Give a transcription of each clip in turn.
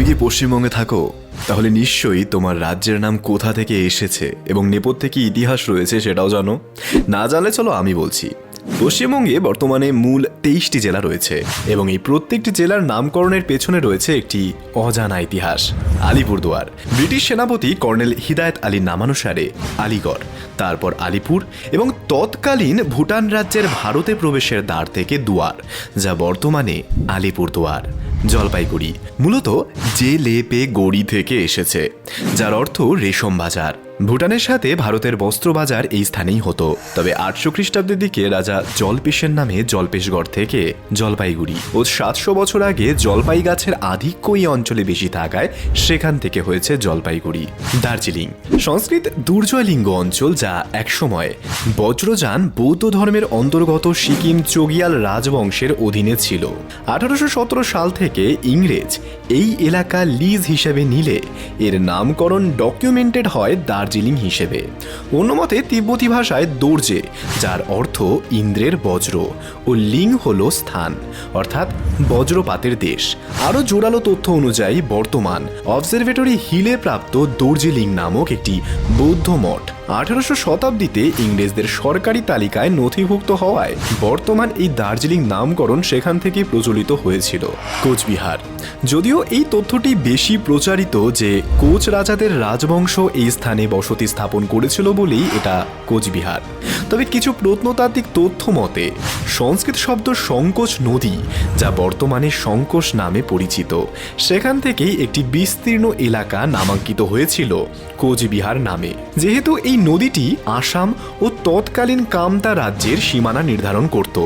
তুমি কি পশ্চিমবঙ্গে থাকো? তাহলে নিশ্চয়ই তোমার রাজ্যের নাম কোথা থেকে এসেছে এবং নেপথ্যে কি ইতিহাস রয়েছে সেটাও জানো। না জানলে চলো আমি বলছি। পশ্চিমবঙ্গে বর্তমানে মূল 23টি জেলা রয়েছে এবং এই প্রত্যেকটি জেলার নামকরণের পেছনে রয়েছে একটি অজানা ইতিহাস। আলিপুরদুয়ার ব্রিটিশ সেনাপতি কর্নেল হিদায়ত আলীর নামানুসারে আলিগড়, তারপর আলিপুর এবং তৎকালীন ভুটান রাজ্যের ভারতে প্রবেশের দ্বার থেকে দুয়ার, যা বর্তমানে আলিপুরদুয়ার। জলপাইগুড়ি মূলত যে লেপে গড়ি থেকে এসেছে, যার অর্থ রেশম বাজার। ভুটানের সাথে ভারতের বস্ত্র বাজার এই স্থানেই হতো। তবে 800 খ্রিস্টাব্দের দিকে রাজা জলপেশের নামে জলপেশগড় থেকে জলপাইগুড়ি ও 700 বছর আগে জলপাই গাছের আধিক্য এই অঞ্চলে বেশি থাকায় সেখান থেকে হয়েছে জলপাইগুড়ি। দার্জিলিং সংস্কৃত দুর্জয়লিঙ্গ অঞ্চল, যা একসময় বজ্রযান বৌদ্ধ ধর্মের অন্তর্গত সিকিম চোগিয়াল রাজবংশের অধীনে ছিল। 1817 সাল থেকে ইংরেজ এই এলাকা লিজ হিসেবে নিলে এর নামকরণ ডকুমেন্টেড হয় দার্জিলিং হিসেবে। অন্যমতে তিব্বতী ভাষায় দোর্জে, যার অর্থ ইন্দ্রের বজ্র, ও লিং হল স্থান, অর্থাৎ বজ্রপাতের দেশ। আরও জোরালো তথ্য অনুযায়ী বর্তমান অবজারভেটরি হিলে প্রাপ্ত দোর্জিলিং নামক একটি বৌদ্ধ মঠ 1800 শতাব্দীতে ইংরেজদের সরকারি তালিকায় নথিভুক্ত হওয়ায় বর্তমান এই দার্জিলিং নামকরণ সেখান থেকে প্রচলিত হয়েছিল। কোচবিহার যদিও এই তথ্যটি বেশি প্রচারিত যে কোচ রাজাদের রাজবংশ এই স্থানে বসতি স্থাপন করেছিল বলেই এটা কোচবিহার। তবে কিছু প্রত্নতাত্ত্বিক তথ্য মতে সংস্কৃত শব্দ সংকোচ নদী, যা বর্তমানে সংকোচ নামে পরিচিত, সেখান থেকেই একটি বিস্তীর্ণ এলাকা নামাঙ্কিত হয়েছিল কোচবিহার নামে। যেহেতু এই নদীটি আসাম ও তৎকালীন কামতা রাজ্যের সীমানা নির্ধারণ করত,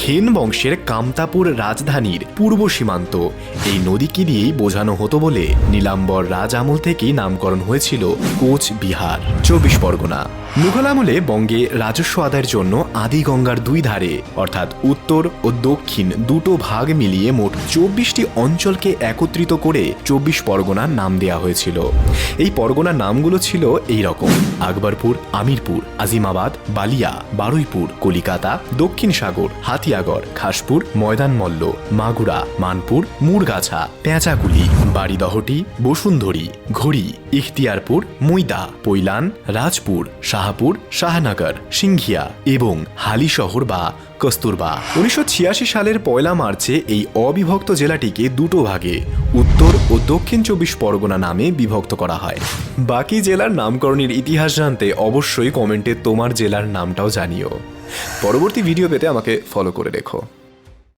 খেন বংশের কামতাপুর রাজধানীর পূর্ব সীমান্ত এই নদীকে দিয়েই বোঝানো হতো বলে নীলাম্বর রাজ আমল থেকেই নামকরণ হয়েছিল কোচবিহার। 24 পরগনা মুঘল আমলে বঙ্গে রাজস্ব আদায়ের জন্য আদি গঙ্গার দুই ধারে অর্থাৎ উত্তর ও দক্ষিণ দুটো ভাগ মিলিয়ে মোট 24টি অঞ্চলকে একত্রিত করে 24 পরগনার নাম দেয়া হয়েছিল। এই পরগনার নামগুলো ছিল এই রকম: আকবরপুর, আমিরপুর, আজিমাবাদ, বালিয়া, বারুইপুর, কলিকাতা, দক্ষিণ সাগর, হাতিয়াগড়, খাসপুর, ময়দানমল্ল, মাগুরা, মানপুর, মুরগাছা, পেঁচাকুলি, বাড়িদহটি, বসুন্ধরী, ঘড়ি, ইখতিয়ারপুর, মৈদা, পৈলান, রাজপুর, শাহপুর, শাহনগর, সিংঘিয়া এবং হালিশহর বা কস্তুরবা। 1986 সালের 1 মার্চে এই অবিভক্ত জেলাটিকে দুটো ভাগে উত্তর ও দক্ষিণ 24 পরগনা নামে বিভক্ত করা হয়। বাকি জেলার নামকরণের ইতিহাস জানতে অবশ্যই কমেন্টে তোমার জেলার নামটাও জানিও। পরবর্তী ভিডিও পেতে আমাকে ফলো করে রেখো।